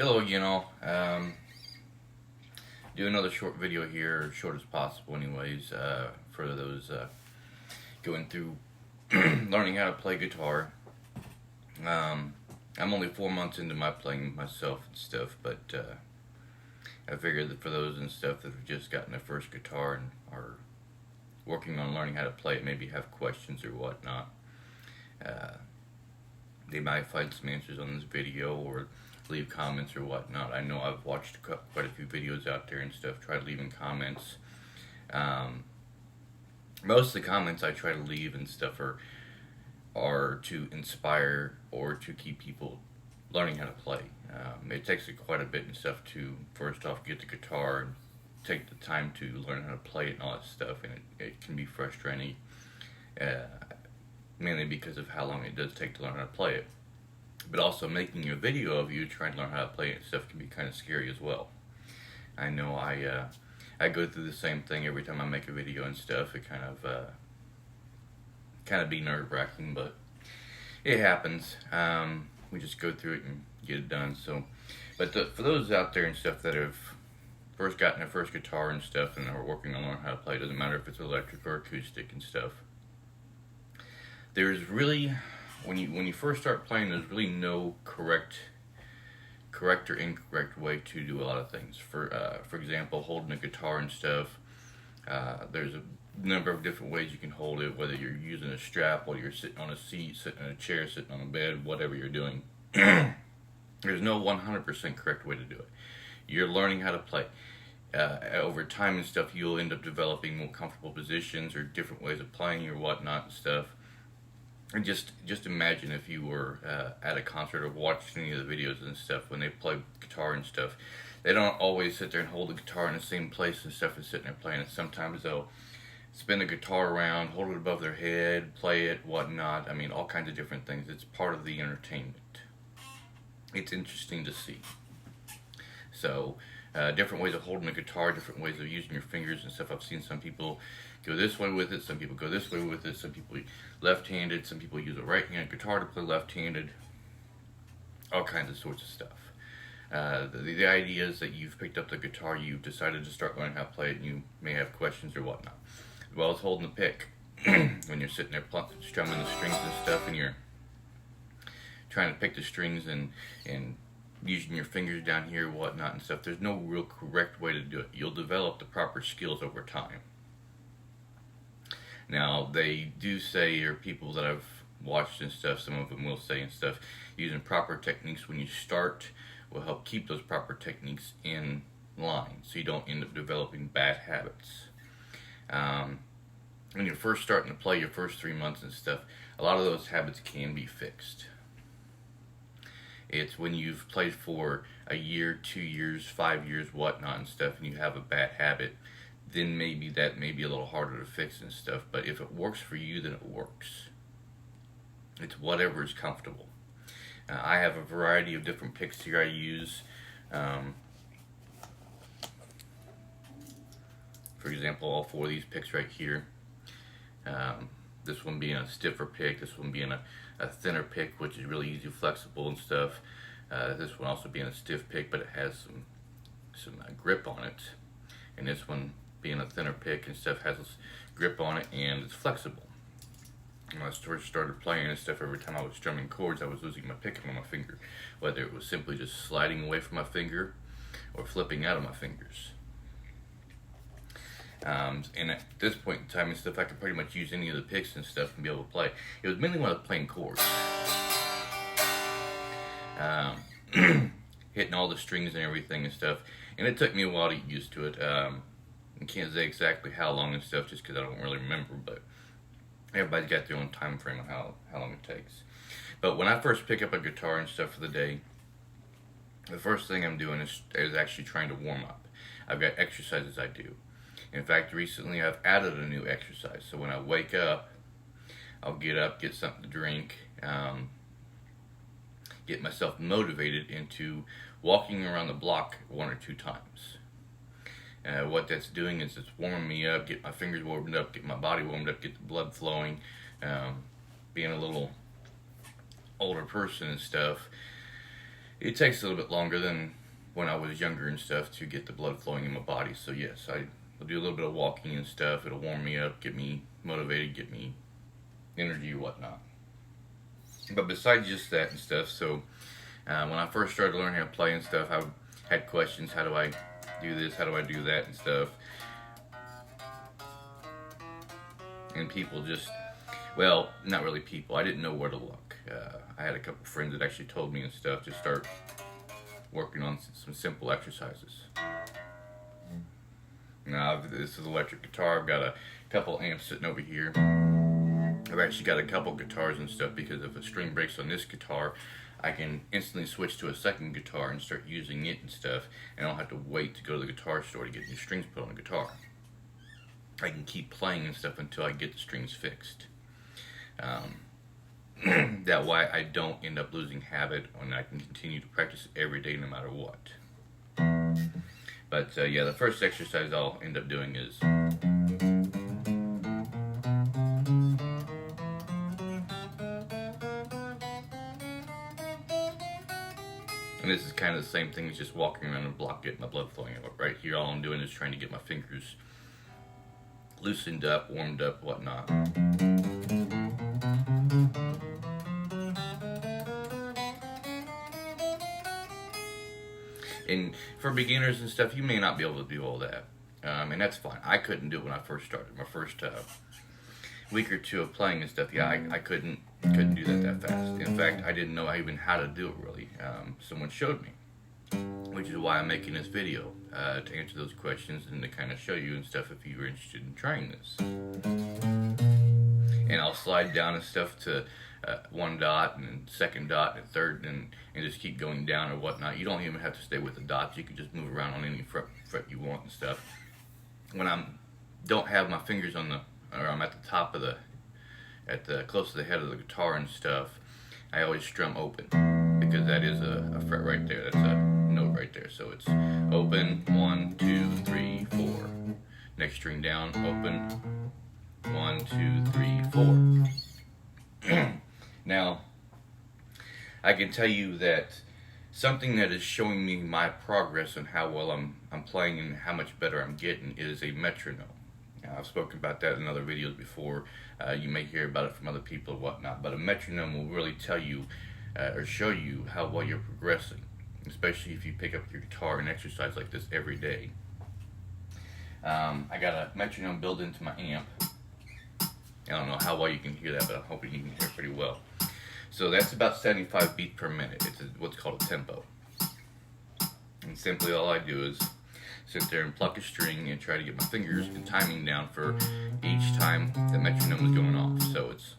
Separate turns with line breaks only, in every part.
Hello again all. Do another short video here, as short as possible anyways, for those going through learning how to play guitar. I'm only 4 months into my playing myself and stuff, but I figured that for those and stuff that have just gotten their first guitar and are working on learning how to play it, maybe have questions or whatnot, they might find some answers on this video or leave comments or whatnot. I know I've watched quite a few videos out there and stuff, tried leaving comments. Most of the comments I try to leave and stuff are to inspire or to keep people learning how to play. It takes quite a bit and stuff to first off get the guitar and take the time to learn how to play it and all that stuff, and it can be frustrating, mainly because of how long it does take to learn how to play it. But also making a video of you trying to learn how to play it and stuff can be kind of scary as well. I know I go through the same thing every time I make a video and stuff. It kind of be nerve-wracking, but it happens. We just go through it and get it done. So, but for those out there and stuff that have first gotten their first guitar and stuff and are working on learning how to play, it doesn't matter if it's electric or acoustic and stuff. There's really, when you first start playing, there's really no correct or incorrect way to do a lot of things. For example, holding a guitar and stuff, there's a number of different ways you can hold it, whether you're using a strap, whether you're sitting on a seat, sitting in a chair, sitting on a bed, whatever you're doing. There's no 100% correct way to do it. You're learning how to play. Over time and stuff, you'll end up developing more comfortable positions or different ways of playing or whatnot and stuff. And just imagine if you were at a concert or watched any of the videos and stuff when they play guitar and stuff. They don't always sit there and hold the guitar in the same place and stuff and sitting there playing it. Sometimes they'll spin the guitar around, hold it above their head, play it, whatnot. I mean, all kinds of different things. It's part of the entertainment. It's interesting to see. So, different ways of holding a guitar, different ways of using your fingers and stuff. I've seen some people go this way with it, some people go this way with it, some people left-handed, some people use a right-handed guitar to play left-handed, all kinds of sorts of stuff. The idea is that you've picked up the guitar, you've decided to start learning how to play it, and you may have questions or whatnot. As well as holding the pick, when you're sitting there strumming the strings and stuff, and you're trying to pick the strings and using your fingers down here, whatnot and stuff. There's no real correct way to do it. You'll develop the proper skills over time. Now, they do say, or people that I've watched and stuff, some of them will say and stuff, using proper techniques when you start will help keep those proper techniques in line, so you don't end up developing bad habits. When you're first starting to play your first 3 months and stuff, a lot of those habits can be fixed. It's when you've played for a year, 2 years, 5 years, whatnot and stuff, and you have a bad habit, then maybe that may be a little harder to fix and stuff. But if it works for you, then it works. It's whatever is comfortable. I have a variety of different picks here I use. For example, all 4 of these picks right here. This one being a stiffer pick, this one being a thinner pick, which is really easy, flexible and stuff. This one also being a stiff pick, but it has some grip on it. And this one being a thinner pick and stuff has grip on it and it's flexible. When I first started playing and stuff, every time I was strumming chords, I was losing my picking on my finger, whether it was simply just sliding away from my finger or flipping out of my fingers. And at this point in time and stuff, I could pretty much use any of the picks and stuff and be able to play. It was mainly when I was playing chords. Hitting all the strings and everything and stuff. And it took me a while to get used to it. I can't say exactly how long and stuff just because I don't really remember, but everybody's got their own time frame on how long it takes. But when I first pick up a guitar and stuff for the day, the first thing I'm doing is actually trying to warm up. I've got exercises I do. In fact, recently I've added a new exercise. So when I wake up, I'll get up, get something to drink, get myself motivated into walking around the block 1 or 2 times. What that's doing is it's warming me up, get my fingers warmed up, get my body warmed up, get the blood flowing. Being a little older person and stuff, it takes a little bit longer than when I was younger and stuff to get the blood flowing in my body. So yes, I'll do a little bit of walking and stuff. It'll warm me up, get me motivated, get me energy or whatnot. But besides just that and stuff, so when I first started learning how to play and stuff, I had questions. How do I do this? How do I do that and stuff? And people just, well, not really people. I didn't know where to look. I had a couple friends that actually told me and stuff to start working on some simple exercises. Now, this is electric guitar. I've got a couple amps sitting over here. I've actually got a couple guitars and stuff because if a string breaks on this guitar, I can instantly switch to a second guitar and start using it and stuff, and I don't have to wait to go to the guitar store to get new strings put on the guitar. I can keep playing and stuff until I get the strings fixed. That way I don't end up losing habit, and I can continue to practice every day no matter what. But yeah, the first exercise I'll end up doing is and this is kind of the same thing as just walking around a block getting my blood flowing. Right here, all I'm doing is trying to get my fingers loosened up, warmed up, whatnot. And for beginners and stuff, you may not be able to do all that, and that's fine. I couldn't do it when I first started. My first week or two of playing and stuff, yeah, I couldn't do that fast. In fact, I didn't know even how to do it really. Someone showed me, which is why I'm making this video, to answer those questions and to kind of show you and stuff if you're interested in trying this. And I'll slide down and stuff to one dot and second dot and third and just keep going down or whatnot. You don't even have to stay with the dots. You can just move around on any fret you want and stuff. When don't have my fingers on or I'm at the top of close to the head of the guitar and stuff, I always strum open, because that is a fret right there. That's a note right there. So it's open, 1, 2, 3, 4. Next string down, open, 1, 2, 3, 4. Now, I can tell you that something that is showing me my progress and how well I'm playing and how much better I'm getting is a metronome. Now, I've spoken about that in other videos before. You may hear about it from other people or whatnot, but a metronome will really tell you or show you how well you're progressing, especially if you pick up your guitar and exercise like this every day. I got a metronome built into my amp. I don't know how well you can hear that, but I'm hoping you can hear it pretty well. So that's about 75 beats per minute. It's what's called a tempo. And simply all I do is sit there and pluck a string and try to get my fingers and timing down for each time the metronome is going off. So it's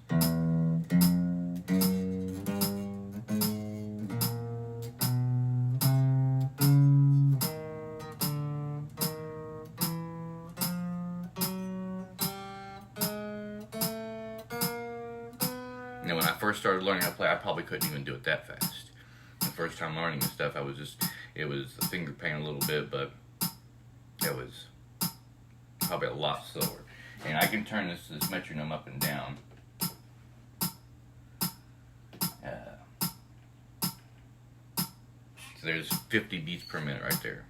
now, when I first started learning how to play, I probably couldn't even do it that fast. The first time learning this stuff, it was the finger pain a little bit, but it was probably a lot slower. And I can turn this metronome up and down. So there's 50 beats per minute right there.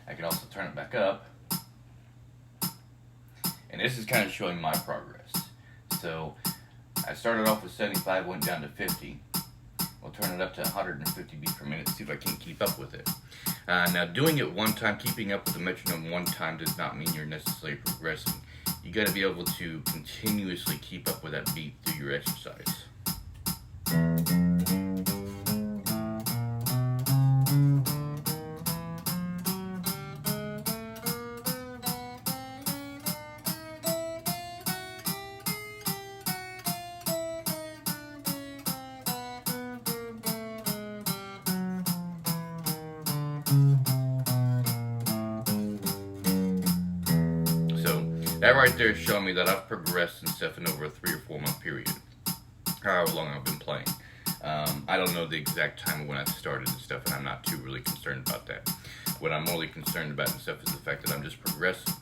I can also turn it back up, and this is kind of showing my progress. So I started off with 75, went down to 50. We'll turn it up to 150 beats per minute, see if I can keep up with it. Now, doing it one time, keeping up with the metronome one time does not mean you're necessarily progressing. You got to be able to continuously keep up with that beat through your exercise. That right there is showing me that I've progressed and stuff in over a 3 or 4 month period, however long I've been playing. I don't know the exact time when I started and stuff, and I'm not too really what I'm really concerned about and stuff is the fact that I'm just progressing.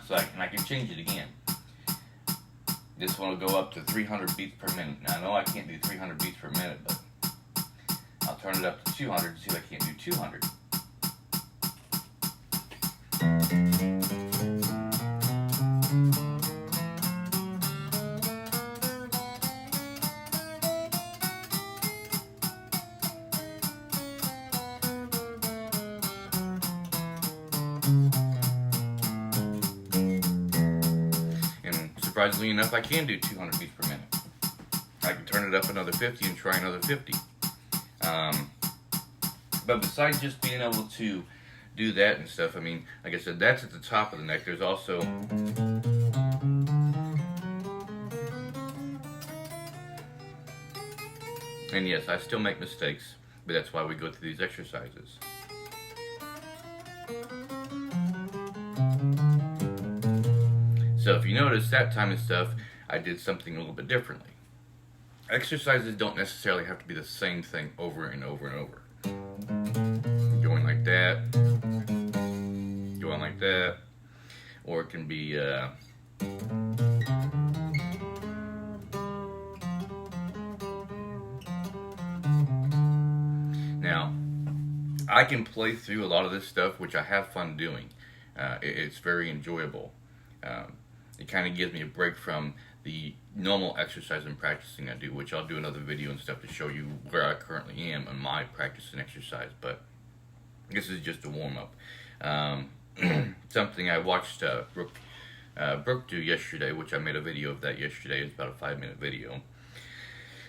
So I can change it again. This one will go up to 300 beats per minute. Now I know I can't do 300 beats per minute, but I'll turn it up to 200 and see if I can't do 200. Surprisingly enough, I can do 200 beats per minute. I can turn it up another 50 and try another 50. But besides just being able to do that and stuff, I mean, like I said, that's at the top of the neck. There's also and yes, I still make mistakes, but that's why we go through these exercises. So if you notice, that time and stuff, I did something a little bit differently. Exercises don't necessarily have to be the same thing over and over and over. Going like that, going like that, or it can be now, I can play through a lot of this stuff, which I have fun doing. It's very enjoyable. It kind of gives me a break from the normal exercise and practicing I do, which I'll do another video and stuff to show you where I currently am in my practice and exercise, but this is just a warm-up. Something I watched Brooke do yesterday, which I made a video of that yesterday. It's about a 5-minute video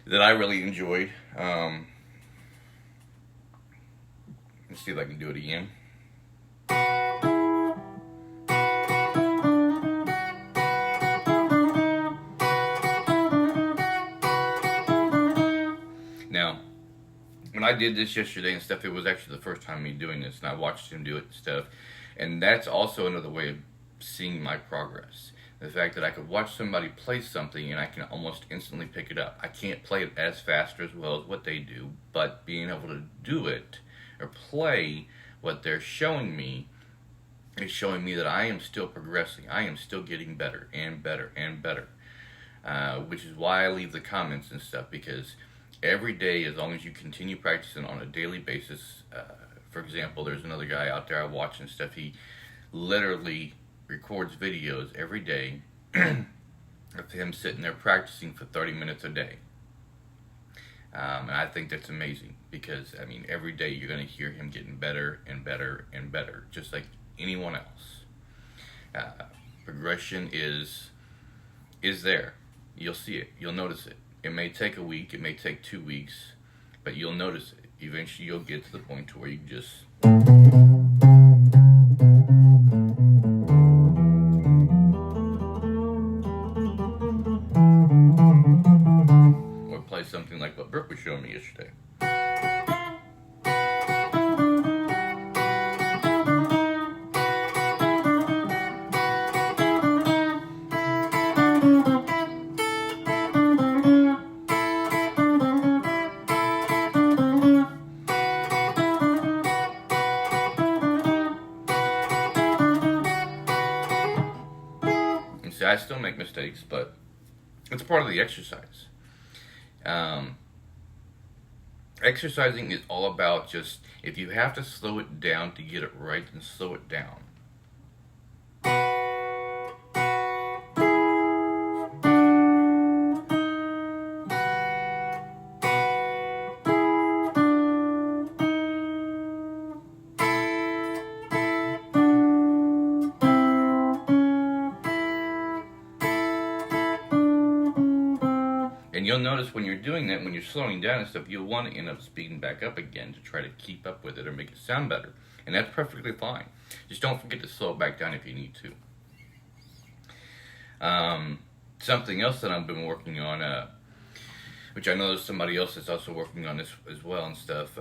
that I really enjoyed. Let's see if I can do it again. Now, when I did this yesterday and stuff, it was actually the first time me doing this, and I watched him do it and stuff, and that's also another way of seeing my progress. The fact that I could watch somebody play something and I can almost instantly pick it up. I can't play it as fast or as well as what they do, but being able to do it or play what they're showing me is showing me that I am still progressing. I am still getting better and better and better, which is why I leave the comments and stuff, because every day, as long as you continue practicing on a daily basis, for example, there's another guy out there I watch and stuff, he literally records videos every day of him sitting there practicing for 30 minutes a day. And I think that's amazing, because, I mean, every day you're going to hear him getting better and better and better, just like anyone else. Progression is there. You'll see it. You'll notice it. It may take a week, it may take 2 weeks, but you'll notice it. Eventually you'll get to the point to where you just or play something like what Brooke was showing me yesterday. I still make mistakes, but it's part of the exercise. Exercising is all about just, if you have to slow it down to get it right, then slow it down. And you'll notice when you're doing that, when you're slowing down and stuff, you'll want to end up speeding back up again to try to keep up with it or make it sound better. And that's perfectly fine. Just don't forget to slow it back down if you need to. Something else that I've been working on, which I know there's somebody else that's also working on this as well and stuff.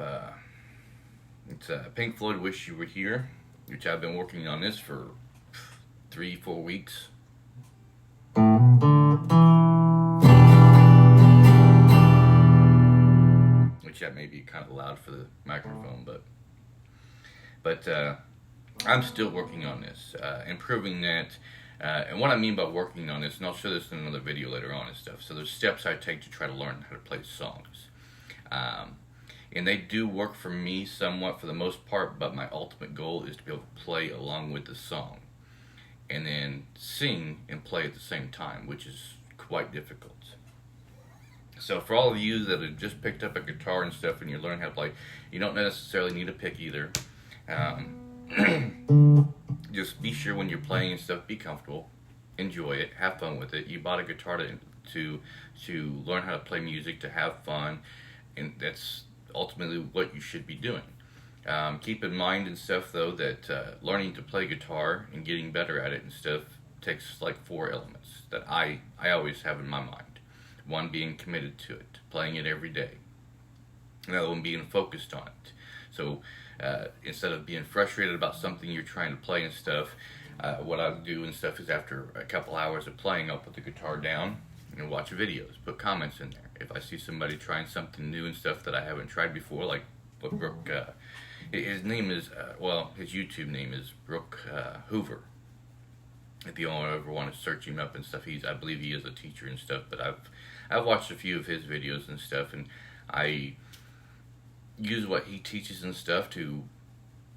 It's Pink Floyd, Wish You Were Here, which I've been working on this for 3-4 weeks. Which that may be kind of loud for the microphone, but But I'm still working on this, improving that. And what I mean by working on this, and I'll show this in another video later on and stuff. So there's steps I take to try to learn how to play songs. And they do work for me somewhat for the most part, but my ultimate goal is to be able to play along with the song. And then sing and play at the same time, which is quite difficult. So for all of you that have just picked up a guitar and stuff and you're learning how to play, you don't necessarily need a pick either. Just be sure when you're playing and stuff, be comfortable, enjoy it, have fun with it. You bought a guitar to learn how to play music, to have fun, and that's ultimately what you should be doing. Keep in mind and stuff though that learning to play guitar and getting better at it and stuff takes like 4 elements that I always have in my mind. One being committed to it, playing it every day. Another one being focused on it. So instead of being frustrated about something you're trying to play and stuff, what I'll do and stuff is after a couple hours of playing, I'll put the guitar down and watch videos, put comments in there. If I see somebody trying something new and stuff that I haven't tried before, like what Brooke, his name is, his YouTube name is Brooke Hoover. If you ever want to search him up and stuff, I believe he is a teacher and stuff, but I've watched a few of his videos and stuff, and I use what he teaches and stuff to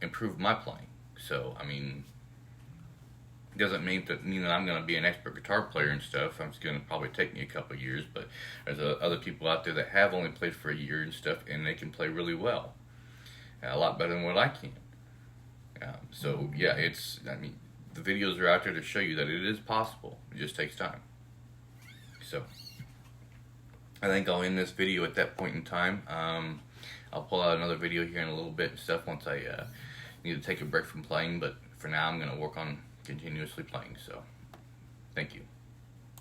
improve my playing. So, I mean, it doesn't mean that I'm going to be an expert guitar player and stuff. It's going to probably take me a couple of years, but there's other people out there that have only played for a year and stuff, and they can play really well. A lot better than what I can. So, yeah, the videos are out there to show you that it is possible. It just takes time. So, I think I'll end this video at that point in time. I'll pull out another video here in a little bit and stuff once I need to take a break from playing, but for now I'm going to work on continuously playing. So, thank you.